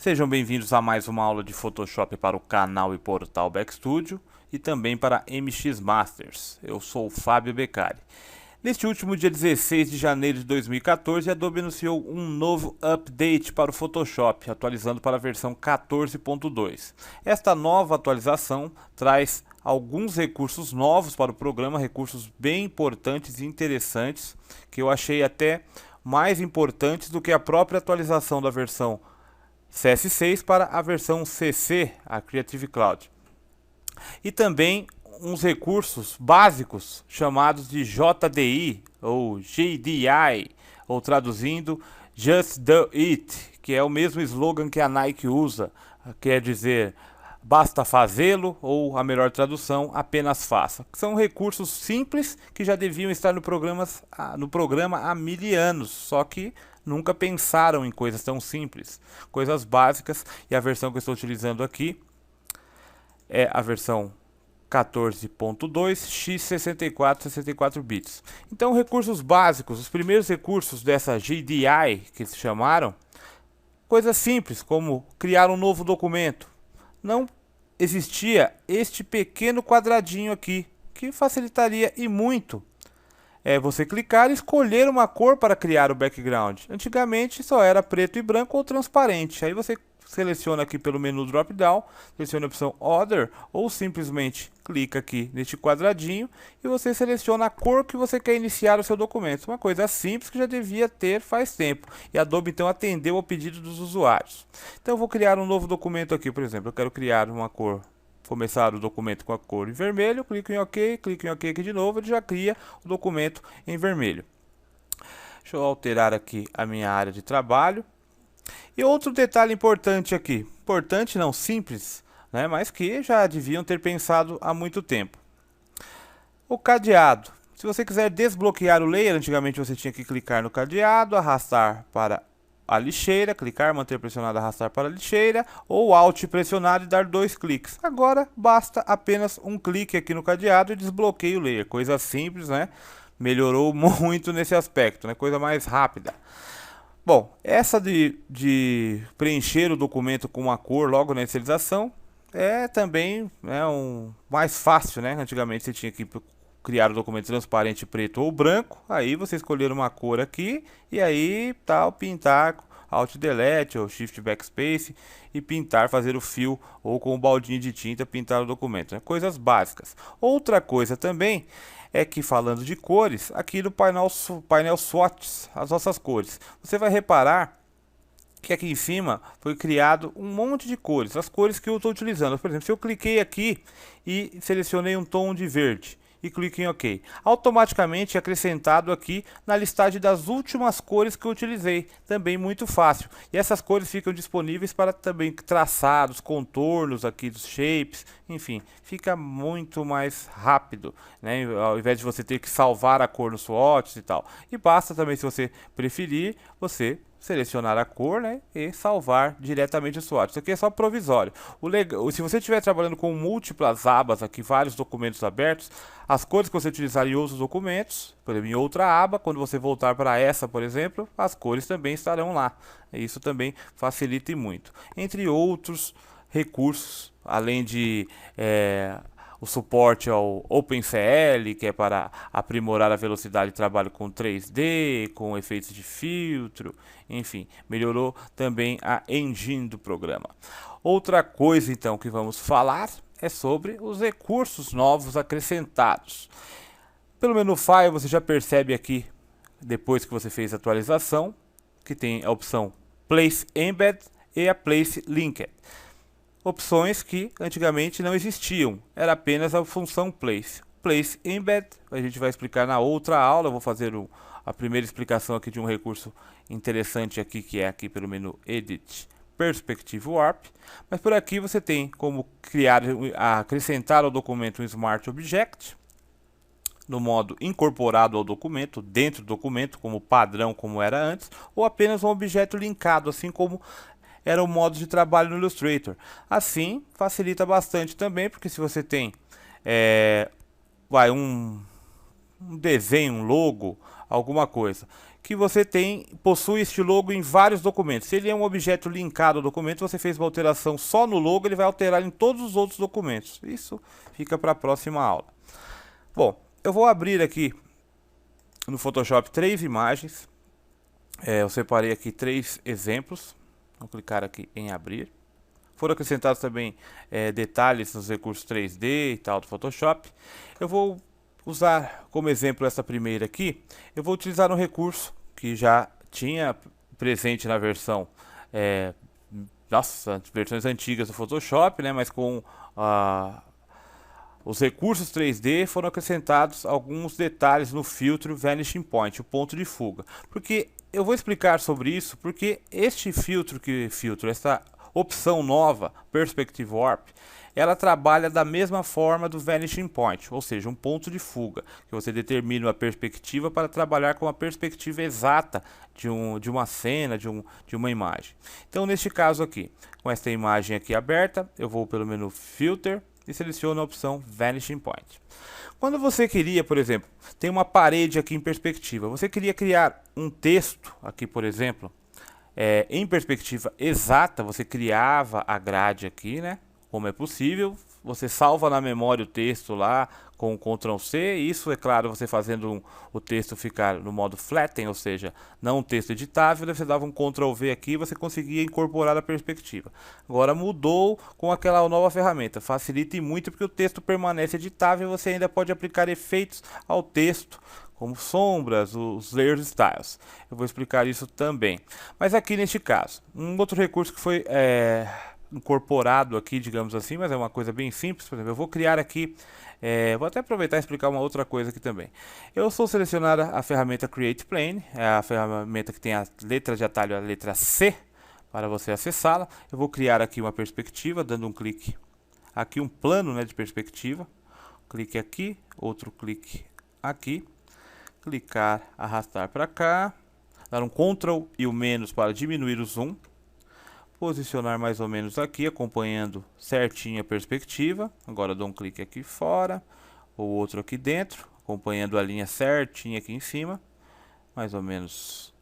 Sejam bem-vindos a mais uma aula de Photoshop para o canal e portal Backstudio e também para MX Masters. Eu sou o Fábio Beccari. Neste último dia 16 de janeiro de 2014, a Adobe anunciou um novo update para o Photoshop, atualizando para a versão 14.2. Esta nova atualização traz alguns recursos novos para o programa, recursos bem importantes e interessantes, que eu achei até mais importantes do que a própria atualização da versão CS6 para a versão CC, a Creative Cloud. E também uns recursos básicos chamados de JDI ou JDI, ou traduzindo Just Do It, que é o mesmo slogan que a Nike usa, quer dizer, basta fazê-lo, ou a melhor tradução, apenas faça. São recursos simples que já deviam estar no programa há mil anos, só que nunca pensaram em coisas tão simples, coisas básicas, e a versão que eu estou utilizando aqui é a versão 14.2 x 64 bits. Então, recursos básicos, os primeiros recursos dessa JDI que se chamaram, coisas simples como criar um novo documento. Não existia este pequeno quadradinho aqui, que facilitaria e muito você clicar e escolher uma cor para criar o background. Antigamente só era preto e branco ou transparente. Aí você seleciona aqui pelo menu drop down, seleciona a opção Other, ou simplesmente clica aqui neste quadradinho e você seleciona a cor que você quer iniciar o seu documento. Uma coisa simples que já devia ter faz tempo, e a Adobe então atendeu ao pedido dos usuários. Então eu vou criar um novo documento aqui, por exemplo, eu quero criar uma cor, começar o documento com a cor em vermelho, clico em OK aqui de novo, ele já cria o documento em vermelho. Deixa eu alterar aqui a minha área de trabalho. E outro detalhe importante aqui, importante não, simples, né, mas que já deviam ter pensado há muito tempo. O cadeado. Se você quiser desbloquear o layer, antigamente você tinha que clicar no cadeado, arrastar para a lixeira, clicar, manter pressionado, arrastar para a lixeira, ou Alt pressionado e dar 2 cliques. Agora basta apenas um clique aqui no cadeado e desbloqueia o layer. Coisa simples, né? Melhorou muito nesse aspecto, né? Coisa mais rápida. Bom, essa de preencher o documento com uma cor logo na inicialização é também mais fácil, né? Antigamente você tinha que criar o documento transparente, preto ou branco, aí você escolher uma cor aqui e aí tal, pintar, Alt Delete ou Shift Backspace e pintar, fazer o fio ou com o baldinho de tinta pintar o documento, né? Coisas básicas. Outra coisa também é que, falando de cores, aqui no painel Swatches, as nossas cores, você vai reparar que aqui em cima foi criado um monte de cores, as cores que eu estou utilizando. Por exemplo, se eu cliquei aqui e selecionei um tom de verde e clique em OK, automaticamente é acrescentado aqui na listagem das últimas cores que eu utilizei, também muito fácil. E essas cores ficam disponíveis para também traçados, contornos aqui dos shapes, enfim, fica muito mais rápido, né? Ao invés de você ter que salvar a cor no swatches e tal. E basta também, se você preferir, você selecionar a cor, né, e salvar diretamente o swatch. Isso aqui é só provisório. Se você estiver trabalhando com múltiplas abas aqui, vários documentos abertos, as cores que você utilizar em outros documentos, por exemplo, em outra aba, quando você voltar para essa, por exemplo, as cores também estarão lá. Isso também facilita e muito. Entre outros recursos, além de o suporte ao OpenCL, que é para aprimorar a velocidade de trabalho com 3D, com efeitos de filtro, enfim, melhorou também a engine do programa. Outra coisa então que vamos falar é sobre os recursos novos acrescentados. Pelo menu File você já percebe aqui, depois que você fez a atualização, que tem a opção Place Embed e a Place Linked. Opções que antigamente não existiam, era apenas a função Place. Place Embed, a gente vai explicar na outra aula, eu vou fazer a primeira explicação aqui de um recurso interessante aqui, que é aqui pelo menu Edit Perspective Warp. Mas por aqui você tem como acrescentar ao documento um Smart Object, no modo incorporado ao documento, dentro do documento, como padrão, como era antes, ou apenas um objeto linkado, assim como era o modo de trabalho no Illustrator. Assim, facilita bastante também, porque se você tem um desenho, um logo, alguma coisa que você possui este logo em vários documentos. Se ele é um objeto linkado ao documento, você fez uma alteração só no logo, ele vai alterar em todos os outros documentos. Isso fica para a próxima aula. Bom, eu vou abrir aqui no Photoshop 3 imagens. Eu separei aqui 3 exemplos. Vou clicar aqui em abrir. Foram acrescentados também detalhes nos recursos 3D e tal do Photoshop. Eu vou usar como exemplo essa primeira aqui. Eu vou utilizar um recurso que já tinha presente na versão versões antigas do Photoshop, né? Mas com os recursos 3D foram acrescentados alguns detalhes no filtro Vanishing Point, o ponto de fuga. Porque eu vou explicar sobre isso, porque este essa opção nova, Perspective Warp, ela trabalha da mesma forma do Vanishing Point, ou seja, um ponto de fuga, que você determina uma perspectiva para trabalhar com a perspectiva exata de uma cena, de uma imagem. Então, neste caso aqui, com esta imagem aqui aberta, eu vou pelo menu Filter e seleciono a opção Vanishing Point. Quando você queria, por exemplo, tem uma parede aqui em perspectiva, você queria criar um texto aqui, por exemplo, em perspectiva exata, você criava a grade aqui, né? Como é possível, você salva na memória o texto lá com o Ctrl C, isso é claro, você fazendo o texto ficar no modo flatten, ou seja, não um texto editável, você dava um Ctrl V aqui e você conseguia incorporar a perspectiva. Agora mudou com aquela nova ferramenta, facilita e muito porque o texto permanece editável e você ainda pode aplicar efeitos ao texto, como sombras, os layers styles. Eu vou explicar isso também. Mas aqui neste caso, um outro recurso que foi incorporado aqui, digamos assim, mas é uma coisa bem simples. Por exemplo, eu vou criar aqui, vou até aproveitar e explicar uma outra coisa aqui também. Eu sou selecionar a ferramenta Create Plane, é a ferramenta que tem a letra de atalho, a letra C, para você acessá-la. Eu vou criar aqui uma perspectiva, dando um clique aqui, um plano, né, de perspectiva. Clique aqui, outro clique aqui. Clicar, arrastar para cá, dar um Ctrl e o menos para diminuir o zoom, posicionar mais ou menos aqui, acompanhando certinho a perspectiva. Agora dou um clique aqui fora, ou outro aqui dentro, acompanhando a linha certinha aqui em cima, mais ou menos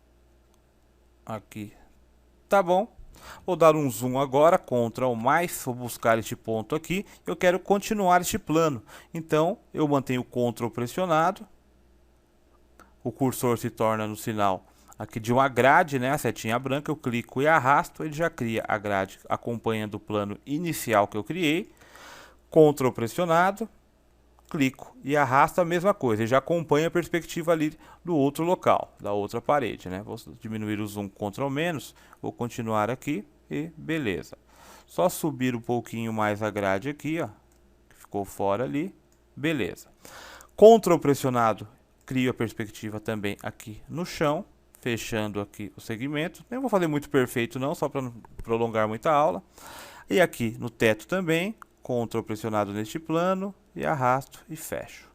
aqui, tá bom. Vou dar um zoom agora, Ctrl mais, vou buscar este ponto aqui, eu quero continuar este plano, então eu mantenho o Ctrl pressionado. O cursor se torna no sinal aqui de uma grade, né, a setinha branca, eu clico e arrasto, ele já cria a grade acompanhando o plano inicial que eu criei. Ctrl pressionado, clico e arrasto a mesma coisa, ele já acompanha a perspectiva ali do outro local, da outra parede, né. Vou diminuir o zoom, Ctrl menos, vou continuar aqui e beleza. Só subir um pouquinho mais a grade aqui, ó, que ficou fora ali, beleza. Ctrl pressionado, crio a perspectiva também aqui no chão, fechando aqui o segmento. Nem vou fazer muito perfeito não, só para não prolongar muita aula. E aqui no teto também, Ctrl pressionado neste plano e arrasto e fecho.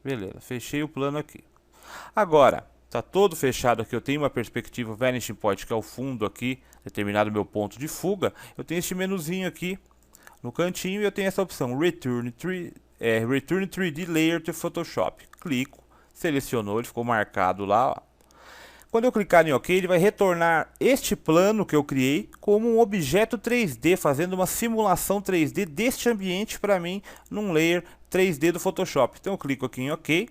Beleza, fechei o plano aqui. Agora, está todo fechado aqui, eu tenho uma perspectiva Vanishing Point, que é o fundo aqui, determinado meu ponto de fuga. Eu tenho este menuzinho aqui no cantinho e eu tenho essa opção Return 3D Layer to Photoshop. Clico. Selecionou, ele ficou marcado lá, ó. Quando eu clicar em OK, ele vai retornar este plano que eu criei como um objeto 3D, fazendo uma simulação 3D deste ambiente para mim num layer 3D do Photoshop. Então eu clico aqui em OK.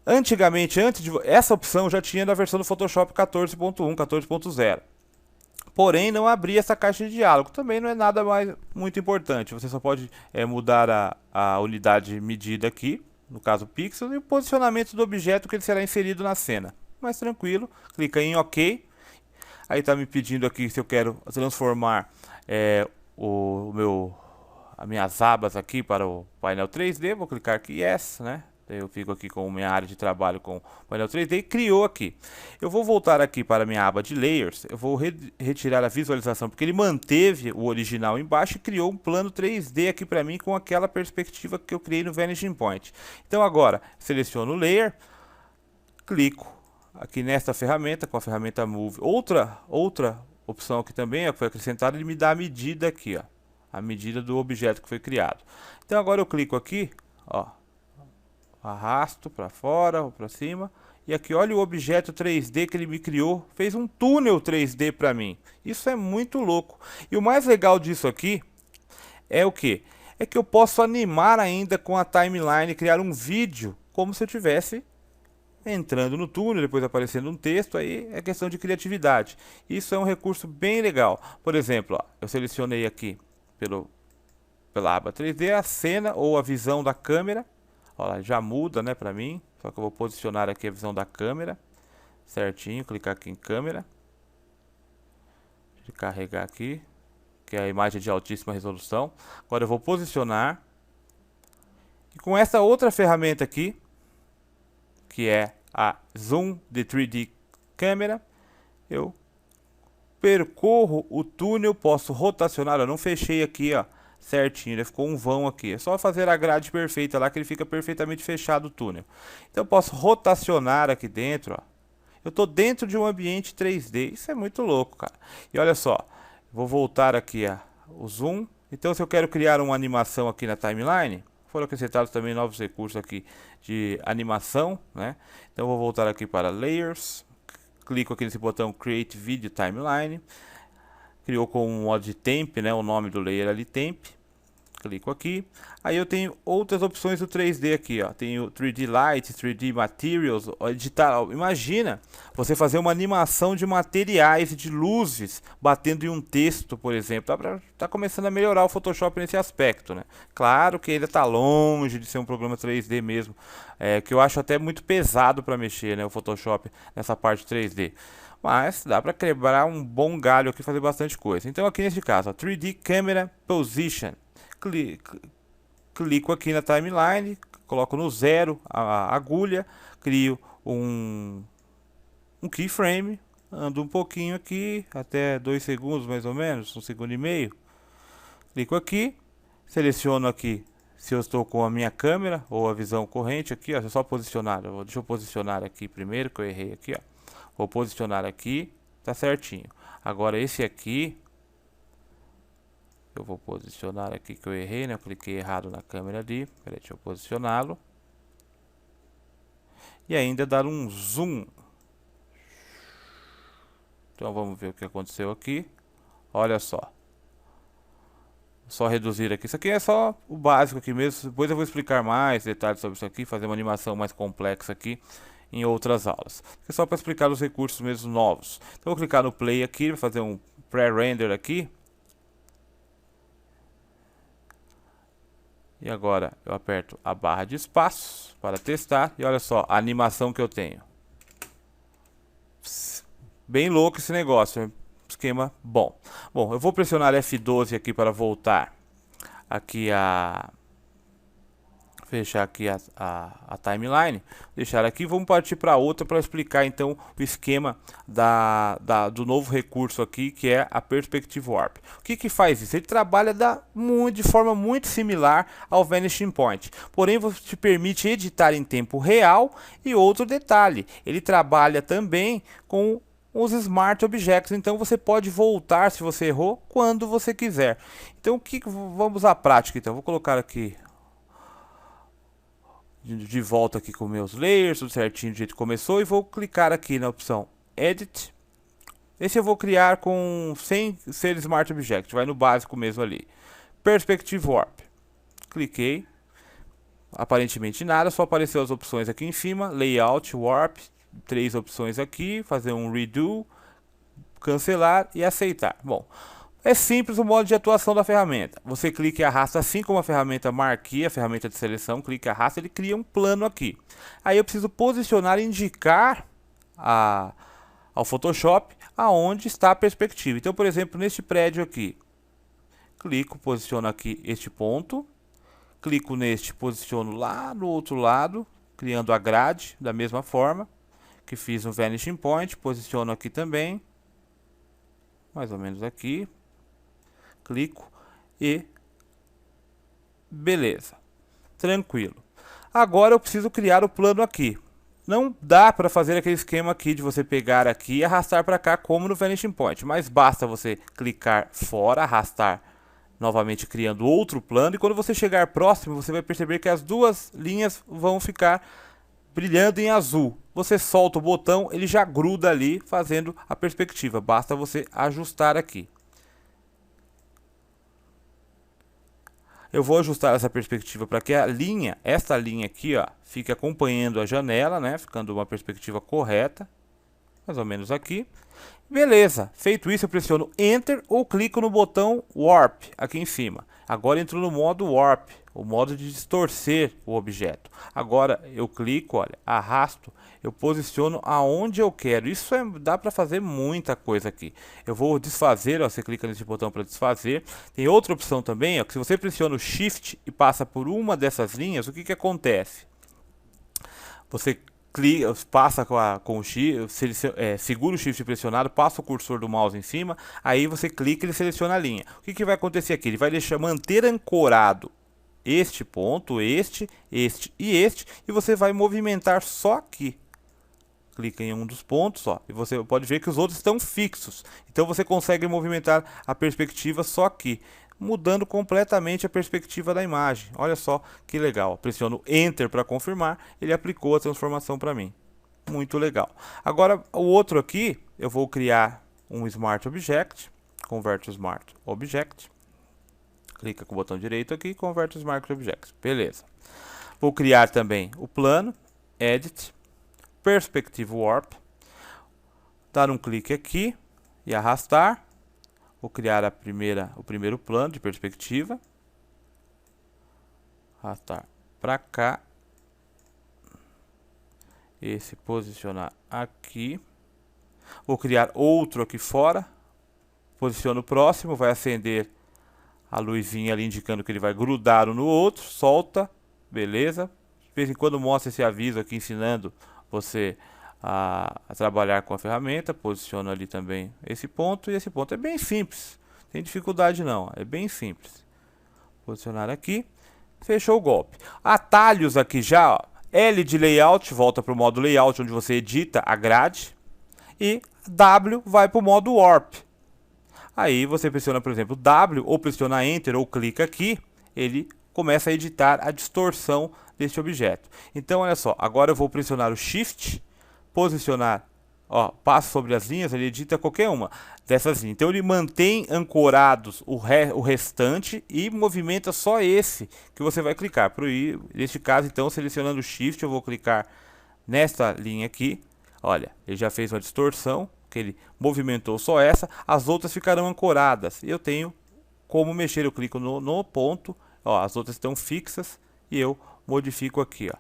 Antigamente, essa opção já tinha na versão do Photoshop 14.1, 14.0. Porém, não abria essa caixa de diálogo. Também não é nada mais muito importante. Você só pode mudar a unidade de medida aqui, no caso pixels, e o posicionamento do objeto que ele será inserido na cena. Mais tranquilo, clica em OK. Aí está me pedindo aqui se eu quero transformar as minhas abas aqui para o painel 3D. Vou clicar aqui Yes, né? Eu fico aqui com minha área de trabalho com o painel 3D e criou aqui. Eu vou voltar aqui para a minha aba de Layers, eu vou retirar a visualização, porque ele manteve o original embaixo e criou um plano 3D aqui para mim com aquela perspectiva que eu criei no Vanishing Point. Então agora, seleciono o Layer, clico aqui nesta ferramenta, com a ferramenta Move. Outra opção aqui também que foi acrescentada, ele me dá a medida aqui, ó, a medida do objeto que foi criado. Então agora eu clico aqui, ó, arrasto para fora ou para cima E aqui, olha o objeto 3D que ele me criou. Fez um túnel 3D para mim. Isso é muito louco. E o mais legal disso aqui é o que? É que eu posso animar ainda com a timeline, criar um vídeo como se eu tivesse entrando no túnel, depois aparecendo um texto. Aí é questão de criatividade. Isso é um recurso bem legal. Por exemplo, ó, eu selecionei aqui pela aba 3D a cena ou a visão da câmera. Olha, já muda, né, para mim. Só que eu vou posicionar aqui a visão da câmera certinho, clicar aqui em câmera. Deixa eu carregar aqui, que é a imagem de altíssima resolução. Agora eu vou posicionar. E com essa outra ferramenta aqui, que é a Zoom de 3D Camera, eu percorro o túnel, posso rotacionar. Eu não fechei aqui, ó, certinho, ele ficou um vão aqui. É só fazer a grade perfeita lá que ele fica perfeitamente fechado o túnel. Então eu posso rotacionar aqui dentro, ó. Eu estou dentro de um ambiente 3D. Isso é muito louco, cara. E olha só, vou voltar aqui o zoom. Então, se eu quero criar uma animação aqui na timeline, foram acrescentados também novos recursos aqui de animação, né? Então, eu vou voltar aqui para Layers. Clico aqui nesse botão Create Video Timeline. Criou com um modo de temp, né? O nome do layer ali, temp. Clico aqui. Aí eu tenho outras opções do 3D aqui, ó. Tenho 3D Light, 3D Materials, editar. Imagina você fazer uma animação de materiais e de luzes batendo em um texto, por exemplo. Tá começando a melhorar o Photoshop nesse aspecto, né? Claro que ainda está longe de ser um programa 3D mesmo, que eu acho até muito pesado para mexer, né? O Photoshop nessa parte 3D. Mas dá para quebrar um bom galho aqui e fazer bastante coisa. Então aqui nesse caso, ó, 3D Camera Position. Clico aqui na timeline, coloco no 0 a agulha, crio um keyframe, ando um pouquinho aqui, até 2 segundos mais ou menos, 1 segundo e meio. Clico aqui, seleciono aqui se eu estou com a minha câmera ou a visão corrente aqui, ó, é só posicionar. Deixa eu posicionar aqui primeiro, que eu errei aqui, ó. Vou posicionar aqui, tá certinho. Agora esse aqui eu vou posicionar aqui, que eu errei, né? Eu cliquei errado na câmera ali. Peraí, deixa eu posicioná-lo. E ainda dar um zoom. Então vamos ver o que aconteceu aqui. Olha só. Só reduzir aqui. Isso aqui é só o básico aqui mesmo. Depois eu vou explicar mais detalhes sobre isso aqui. Fazer uma animação mais complexa aqui em outras aulas. É só para explicar os recursos mesmo novos. Então eu vou clicar no play aqui. Vou fazer um pré-render aqui. E agora eu aperto a barra de espaço para testar. E olha só a animação que eu tenho. Bem louco esse negócio. Esquema bom. Bom, eu vou pressionar F12 aqui para voltar aqui fechar aqui a timeline, deixar aqui, vamos partir para outra para explicar então o esquema do novo recurso aqui, que é a Perspective Warp. O que faz isso? Ele trabalha de forma muito similar ao Vanishing Point, porém você te permite editar em tempo real. E outro detalhe, ele trabalha também com os Smart Objects, então você pode voltar se você errou quando você quiser. Então vamos à prática. Então vou colocar aqui de volta aqui com meus layers, tudo certinho do jeito que começou, e vou clicar aqui na opção Edit. Esse eu vou criar sem ser Smart Object, vai no básico mesmo ali. Perspective Warp. Cliquei. Aparentemente nada, só apareceu as opções aqui em cima. Layout, Warp, 3 opções aqui, fazer um Redo, cancelar e aceitar. Bom, é simples o modo de atuação da ferramenta. Você clica e arrasta, assim como a ferramenta Marquee, a ferramenta de seleção, clica e arrasta, ele cria um plano aqui. Aí eu preciso posicionar e indicar ao Photoshop aonde está a perspectiva. Então, por exemplo, neste prédio aqui, clico, posiciono aqui este ponto, clico neste, posiciono lá no outro lado, criando a grade da mesma forma que fiz no Vanishing Point, posiciono aqui também, mais ou menos aqui. Clico e beleza, tranquilo. Agora eu preciso criar o plano aqui. Não dá para fazer aquele esquema aqui de você pegar aqui e arrastar para cá como no Vanishing Point, mas basta você clicar fora, arrastar novamente, criando outro plano, e quando você chegar próximo você vai perceber que as duas linhas vão ficar brilhando em azul. Você solta o botão, ele já gruda ali fazendo a perspectiva. Basta você ajustar aqui. Eu vou ajustar essa perspectiva para que a linha, esta linha aqui, ó, fique acompanhando a janela, né? Ficando uma perspectiva correta. Mais ou menos aqui. Beleza, feito isso eu pressiono Enter ou clico no botão Warp aqui em cima. Agora entrou no modo Warp, o modo de distorcer o objeto. Agora eu clico, olha, arrasto, eu posiciono aonde eu quero. Isso dá para fazer muita coisa aqui. Eu vou desfazer, ó, você clica nesse botão para desfazer. Tem outra opção também, ó, que se você pressiona o Shift e passa por uma dessas linhas, o que que acontece? Você clica, passa com o Shift, segura o Shift pressionado, passa o cursor do mouse em cima, aí você clica e ele seleciona a linha. O que que vai acontecer aqui? Ele vai manter ancorado este ponto, este e você vai movimentar só aqui. Clica em um dos pontos, ó, e você pode ver que os outros estão fixos. Então você consegue movimentar a perspectiva só aqui, mudando completamente a perspectiva da imagem. Olha só que legal. Pressiono Enter para confirmar, ele aplicou a transformação para mim. Muito legal. Agora o outro aqui, eu vou criar um Smart Object, converte o Smart Object. Clica com o botão direito aqui e converte o Smart Object. Beleza. Vou criar também o plano, Edit, Perspective Warp, dar um clique aqui e arrastar. Vou criar o primeiro plano de perspectiva, arrastar para cá, esse posicionar aqui. Vou criar outro aqui fora, posiciono o próximo, vai acender a luzinha ali indicando que ele vai grudar um no outro, solta, beleza. De vez em quando mostra esse aviso aqui ensinando você a trabalhar com a ferramenta. Posiciono ali também esse ponto e esse ponto. É bem simples, não tem dificuldade não, é bem simples. Posicionar aqui, fechou o golpe. Atalhos aqui já, ó. L de layout, volta para o modo layout onde você edita a grade, e W vai para o modo warp. Aí você pressiona, por exemplo, W, ou pressiona Enter, ou clica aqui, ele começa a editar a distorção deste objeto. Então, olha só, agora eu vou pressionar o Shift, posicionar, ó, passa sobre as linhas, ele edita qualquer uma dessas linhas. Então, ele mantém ancorados o restante e movimenta só esse que você vai clicar. Neste caso, então, selecionando o Shift, eu vou clicar nesta linha aqui. Olha, ele já fez uma distorção, que ele movimentou só essa, as outras ficarão ancoradas. Eu tenho como mexer, eu clico no ponto, ó, as outras estão fixas e eu modifico aqui, ó.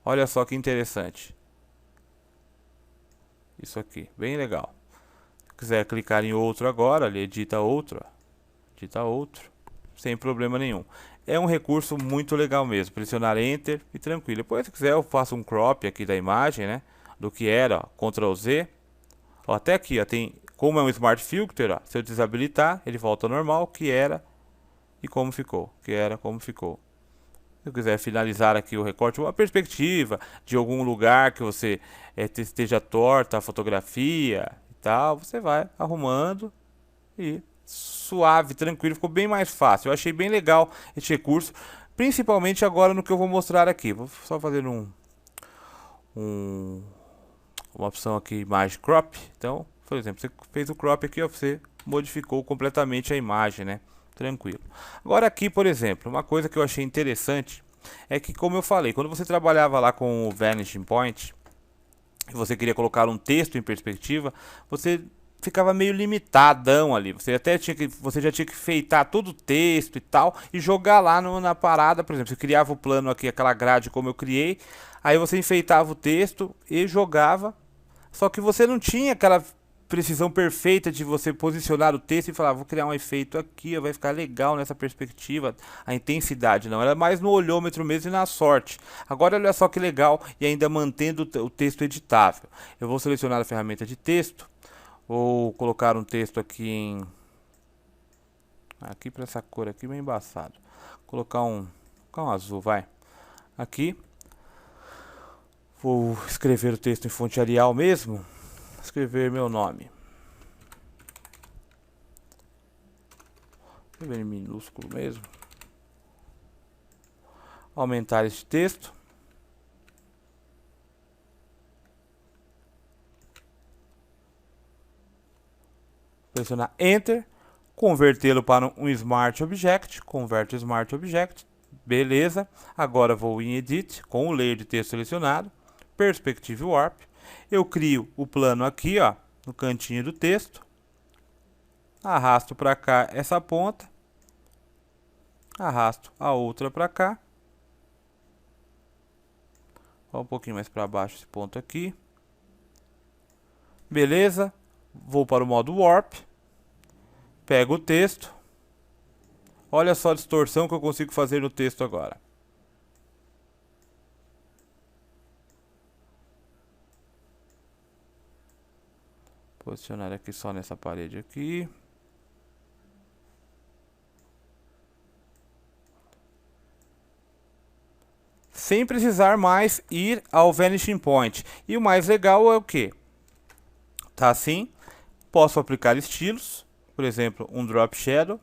Olha só que interessante. Isso aqui, bem legal. Se quiser clicar em outro agora, ele edita outro, ó. Edita outro, sem problema nenhum. É um recurso muito legal mesmo. Pressionar Enter e tranquilo. Depois, se quiser, eu faço um crop aqui da imagem, né? Do que era, ó, Ctrl Z. Ó, até aqui, ó, tem como é um Smart Filter, ó, se eu desabilitar, ele volta ao normal, que era e como ficou, que era como ficou. Se eu quiser finalizar aqui o recorte, uma perspectiva de algum lugar que você esteja torta a fotografia e tal, você vai arrumando e suave, tranquilo, ficou bem mais fácil. Eu achei bem legal esse recurso, principalmente agora no que eu vou mostrar aqui. Vou só fazer uma opção aqui, Image Crop. Então, por exemplo, você fez o crop aqui, ó, você modificou completamente a imagem, né? Tranquilo. Agora aqui, por exemplo, uma coisa que eu achei interessante é que, como eu falei, quando você trabalhava lá com o Vanishing Point e você queria colocar um texto em perspectiva, você ficava meio limitadão ali. Você já tinha que feitar todo o texto e tal e jogar lá na parada. Por exemplo, você criava o plano aqui, aquela grade como eu criei, aí você enfeitava o texto e jogava. Só que você não tinha aquela precisão perfeita de você posicionar o texto e falar, vou criar um efeito aqui, vai ficar legal nessa perspectiva, a intensidade não, era mais no olhômetro mesmo e na sorte. Agora olha só que legal, e ainda mantendo o texto editável. Eu vou selecionar a ferramenta de texto, vou colocar um texto aqui aqui para essa cor aqui, bem embaçado. Colocar um azul, vai. Aqui. Vou escrever o texto em fonte Arial mesmo. Escrever meu nome. Escrever em minúsculo mesmo. Aumentar este texto. selecionar Enter, convertê-lo para um Smart Object, converte o Smart Object, beleza. Agora vou em Edit, com o layer de texto selecionado, Perspective Warp, eu crio o plano aqui, ó, no cantinho do texto, arrasto para cá essa ponta, arrasto a outra para cá, um pouquinho mais para baixo esse ponto aqui, beleza. Vou para o modo Warp, pego o texto, olha só a distorção que eu consigo fazer no texto agora. Posicionar aqui só nessa parede aqui. Sem precisar mais ir ao Vanishing Point. E o mais legal é o que? Tá assim. Posso aplicar estilos. Por exemplo, um Drop Shadow.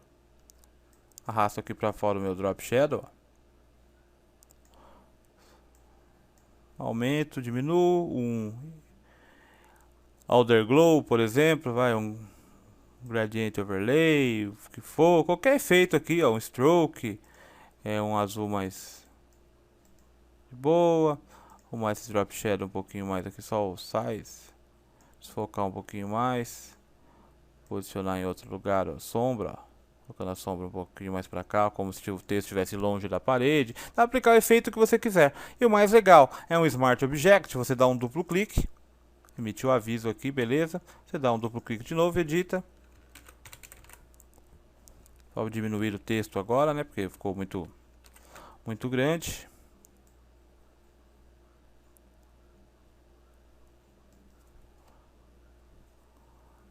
Arrasto aqui para fora o meu Drop Shadow. Aumento, diminuo. Um Outer Glow, por exemplo. Vai um Gradient Overlay. O que for. Qualquer efeito aqui, ó. Um Stroke. Um azul mais boa. Arrumar esse Drop Shadow um pouquinho mais aqui. Só o Size. Desfocar um pouquinho mais. Posicionar em outro lugar, ó, sombra, ó. Colocando a sombra um pouquinho mais para cá, como se o texto estivesse longe da parede. Dá para aplicar o efeito que você quiser. E o mais legal é um Smart Object. Você dá um duplo clique, emitiu o aviso aqui, beleza. Você dá um duplo clique de novo, edita. Vou diminuir o texto agora, né? Porque ficou muito grande.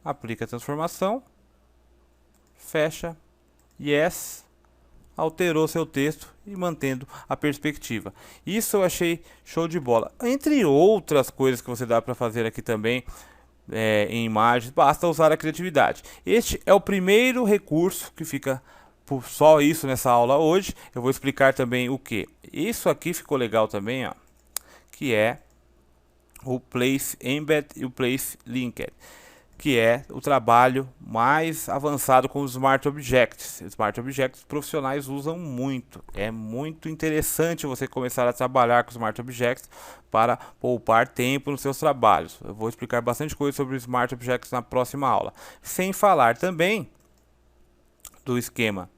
Aplica a transformação, fecha, yes, alterou seu texto e mantendo a perspectiva. Isso eu achei show de bola. Entre outras coisas que você dá para fazer aqui também em imagens, basta usar a criatividade. Este é o primeiro recurso que fica por só isso nessa aula hoje. Eu vou explicar também o que. Isso aqui ficou legal também, ó, que é o Place Embed e o Place Linked, que é o trabalho mais avançado com os Smart Objects. Smart Objects profissionais usam muito. É muito interessante você começar a trabalhar com Smart Objects para poupar tempo nos seus trabalhos. Eu vou explicar bastante coisa sobre Smart Objects na próxima aula. Sem falar também do esquema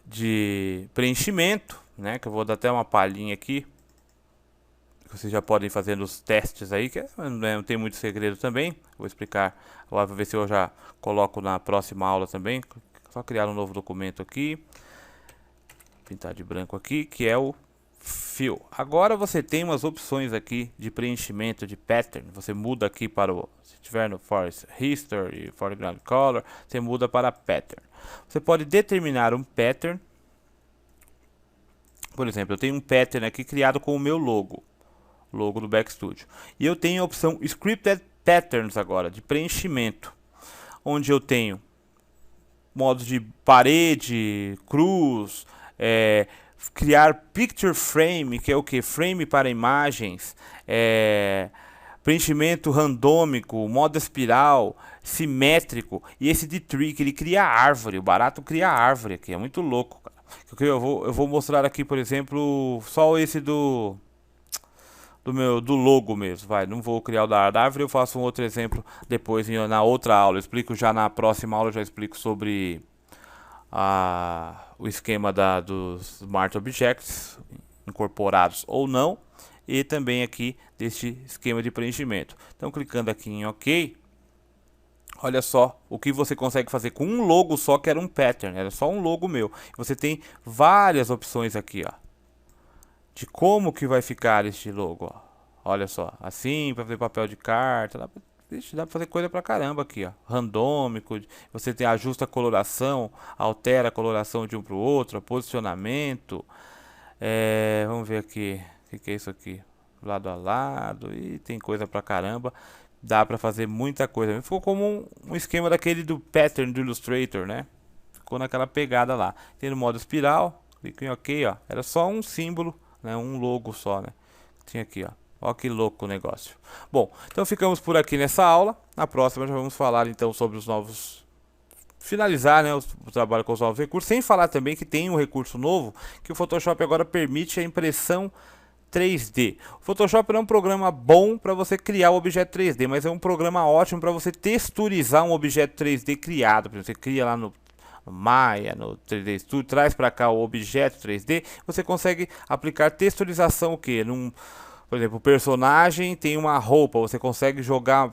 de preenchimento, né, que eu vou dar até uma palhinha aqui. Vocês já podem fazer os testes aí, que não tem muito segredo também. Vou explicar, vou ver se eu já coloco na próxima aula também. Só criar um novo documento aqui. Pintar de branco aqui, que é o Fill. Agora você tem umas opções aqui de preenchimento de pattern. Você muda aqui para o, se tiver no Forest History, Foreground Color, você muda para Pattern. Você pode determinar um pattern. Por exemplo, eu tenho um pattern aqui criado com o meu logo do Backstudio. E eu tenho a opção Scripted Patterns agora, de preenchimento, onde eu tenho modos de parede, cruz, criar Picture Frame, que é o que? Frame para imagens, preenchimento randômico, modo espiral, simétrico, e esse de Tree, que ele cria árvore, o barato cria árvore aqui, é muito louco, cara. Eu vou mostrar aqui, por exemplo, só esse do logo mesmo, não vou criar o da árvore, eu faço um outro exemplo depois na outra aula. Eu explico já na próxima aula, eu já explico sobre o esquema dos Smart Objects, incorporados ou não, e também aqui deste esquema de preenchimento. Então, clicando aqui em OK, olha só o que você consegue fazer com um logo só, que era um pattern, era só um logo meu. Você tem várias opções aqui, ó, de como que vai ficar este logo, ó. Olha só, assim, para fazer papel de carta, dá pra fazer coisa pra caramba aqui, ó. Randômico, você tem ajusta a coloração, altera a coloração de um pro outro, posicionamento. Vamos ver aqui, o que é isso aqui? Lado a lado, e tem coisa pra caramba. Dá pra fazer muita coisa. Ficou como um esquema daquele do pattern do Illustrator, né? Ficou naquela pegada lá. Tem no modo espiral, clique em OK, ó. Era só um símbolo, né, um logo só, né? Tinha aqui, ó, Ó que louco o negócio. Bom, então ficamos por aqui nessa aula. Na próxima já vamos falar então sobre os novos... finalizar, né, o trabalho com os novos recursos. Sem falar também que tem um recurso novo, que o Photoshop agora permite a impressão 3D. O Photoshop não é um programa bom para você criar o objeto 3D, mas é um programa ótimo para você texturizar um objeto 3D criado. Por exemplo, você cria lá no Maya, no 3D Studio, traz para cá o objeto 3D, você consegue aplicar texturização o que? Por exemplo, o personagem tem uma roupa, você consegue jogar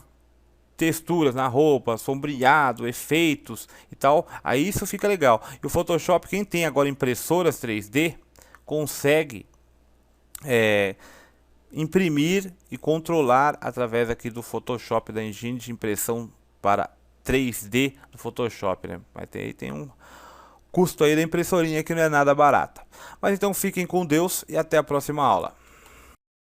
texturas na roupa, sombreado, efeitos e tal. Aí isso fica legal. E o Photoshop, quem tem agora impressoras 3D, consegue imprimir e controlar através aqui do Photoshop, da engine de impressão para 3D do Photoshop, né? Mas tem um custo aí da impressorinha que não é nada barata. Mas então fiquem com Deus e até a próxima aula.